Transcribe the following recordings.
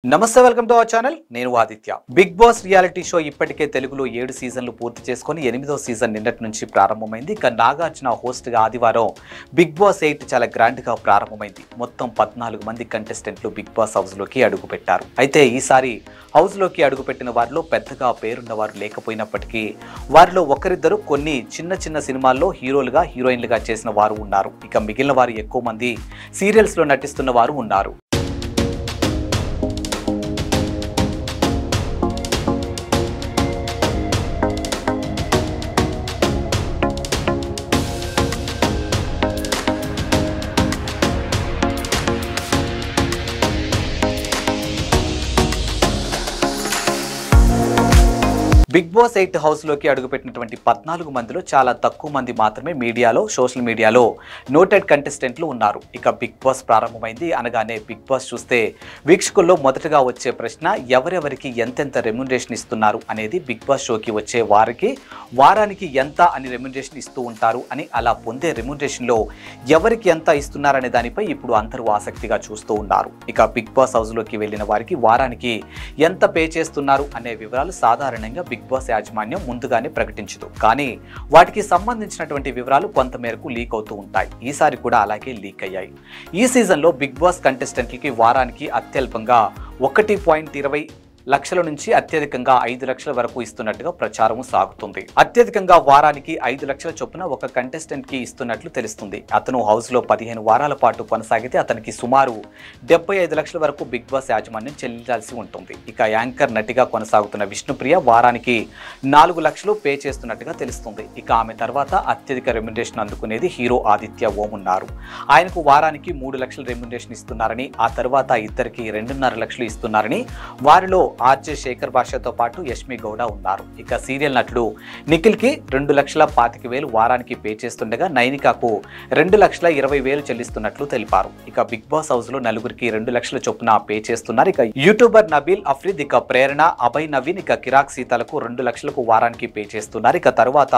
నమస్తే welcome to our channel నేను Aditya Bigg Boss reality show ఇప్పటికే తెలుగులో 7 సీజన్లు పూర్తి చేసుకొని 8వ సీజన్ నిన్నటి నుంచి ప్రారంభమైంది ఇక నాగార్జున హోస్ట్ గా ఆదివారం బిగ్ బాస్ 8 చాలా గ్రాండ్ గా ప్రారంభమైంది మొత్తం 14 మంది కంటెస్టెంట్లు బిగ్ బాస్ హౌస్ లోకి అడుగుపెట్టారు అయితే ఈసారి హౌస్ లోకి అడుగుపెట్టిన వారిలో పెద్దగా పేరున్న వారు లేకపోయినప్పటికీ వారిలో ఒకరిద్దరు కొన్ని చిన్న సినిమాల్లో హీరోలుగా హీరోయిన్లుగా చేసిన వారు ఉన్నారు ఇక మిగిలిన వారు ఎక్కువ మంది సీరియల్స్ లో నటిస్తున్న వారు ఉన్నారు బిగ్ బాస్ 8 హౌస్ లోకి అడుగుపెట్టినటువంటి 14 మందిలో చాలా తక్కువ మంది మాత్రమే మీడియాలో సోషల్ మీడియాలో నోటెడ్ కంటెస్టెంట్లు ఉన్నారు ఇక బిగ్ బాస్ ప్రారంభమైంది అనగానే బిగ్ బాస్ చూస్తే వీక్షకుల్లో మొదటగా వచ్చే ప్రశ్న ఎవరెవరికి ఎంతెంత రెమ్యునరేషన్ ఇస్తున్నారు అనేది బిగ్ బాస్ షోకి వచ్చే వారానికి ఎంత అని రెమ్యునరేషన్ ఇస్తూ ఉంటారు అని అలా పొందే రెమ్యునరేషన్ లో ఎవరికి ఎంత ఇస్తున్నారనే దానిపై ఇప్పుడు అందరూ ఆసక్తిగా చూస్తూ ఉన్నారు ఇక బిగ్ బాస్ హౌస్ లోకి వెళ్ళిన వారికి వారానికి ఎంత పే చేస్తున్నారు అనే వివరాలు సాధారణంగా బిగ్ బాస్ యాజమాన్యం ముందుగానే ప్రకటించదు కానీ వాటికి సంబంధించినటువంటి వివరాలు కొంతమేరకు లీక్ అవుతూ ఉంటాయి ఈసారి కూడా అలాగే లీక్ అయ్యాయి ఈ సీజన్ లో బిగ్ బాస్ కంటెస్టెంట్లకి వారానికి అత్యల్పంగా 1.20 లక్షల నుంచి అత్యధికంగా 5 లక్షల వరకు ఇస్తున్నట్టుగా ప్రచారం సాగుతుంది అత్యధికంగా వారానికి 5 లక్షల చొప్పున ఒక కంటెస్టెంట్ కి ఇస్తున్నట్లు తెలుస్తుంది అతను హౌస్ లో 15 వారాల పాటు కొనసాగితే అతనికి సుమారు 75 లక్షల వరకు బిగ్ బాస్ యాజమాన్యం చెల్లించాల్సి ఉంటుంది ఇక యాంకర్ నటిగా కొనసాగుతున్న విష్ణుప్రియ వారానికి 4 లక్షలు పే చేస్తున్నట్టుగా తెలుస్తుంది ఇక ఆమె తర్వాత అత్యధిక రెమ్యునరేషన్ అందుకునేది హీరో ఆదిత్య ఓం ఉన్నారు ఆయనకు వారానికి 3 లక్షల రెమ్యునరేషన్ ఇస్తున్నారని ఆ తర్వాత ఇద్దరికి 2.5 లక్షలు ఇస్తున్నారని వారిలో ఆర్జే శేఖర్ భాషతో పాటు యష్మి గౌడ ఉన్నారు ఇక సీరియల్ నటుడు నిఖిల్ కి 2,25,000 వారానికి పే చేస్తుండగా నైనికాకు 2,20,000 చెల్లిస్తున్నట్లు తెలిపారు ఇక బిగ్ బాస్ హౌస్ లో నలుగురికి 2 లక్షల చొప్పున పే చేస్తున్నారు ఇక యూట్యూబర్ నబీల్ అఫ్రీద్ ఇక ప్రేరణ అభయ్ నవీన్ ఇక కిరాక్ సీతలకు 2 లక్షలకు వారానికి పే చేస్తున్నారు ఇక తర్వాత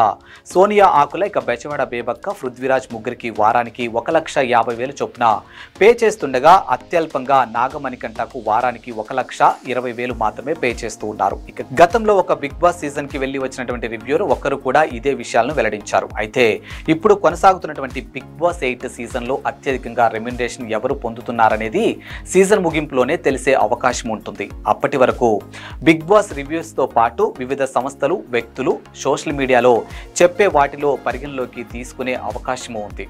సోనియా ఆకుల ఇక బెజవాడ బేబక్క పృథ్వీరాజ్ ముగ్గురికి వారానికి 1,50,000 చొప్పున పే చేస్తుండగా అత్యల్పంగా నాగమణికంటకు వారానికి 1,20,000 మాత్రమే పే చేస్తూ ఉన్నారు ఇక గతంలో ఒక బిగ్ బాస్ సీజన్ కి వెళ్లి వచ్చినటువంటి రివ్యూర్ ఒక్కరు కూడా ఇదే విషయాలను వెల్లడించారు అయితే ఇప్పుడు కొనసాగుతున్నటువంటి బిగ్ బాస్ 8 సీజన్ లో అత్యధికంగా రెమ్యునరేషన్ ఎవరు పొందుతున్నారనేది సీజన్ ముగింపులోనే తెలిసే అవకాశం ఉంటుంది అప్పటి వరకు బిగ్ బాస్ రివ్యూస్ తో పాటు వివిధ సంస్థలు వ్యక్తులు సోషల్ మీడియాలో చెప్పే వాటిలో పరిగణలోకి తీసుకునే అవకాశం ఉంది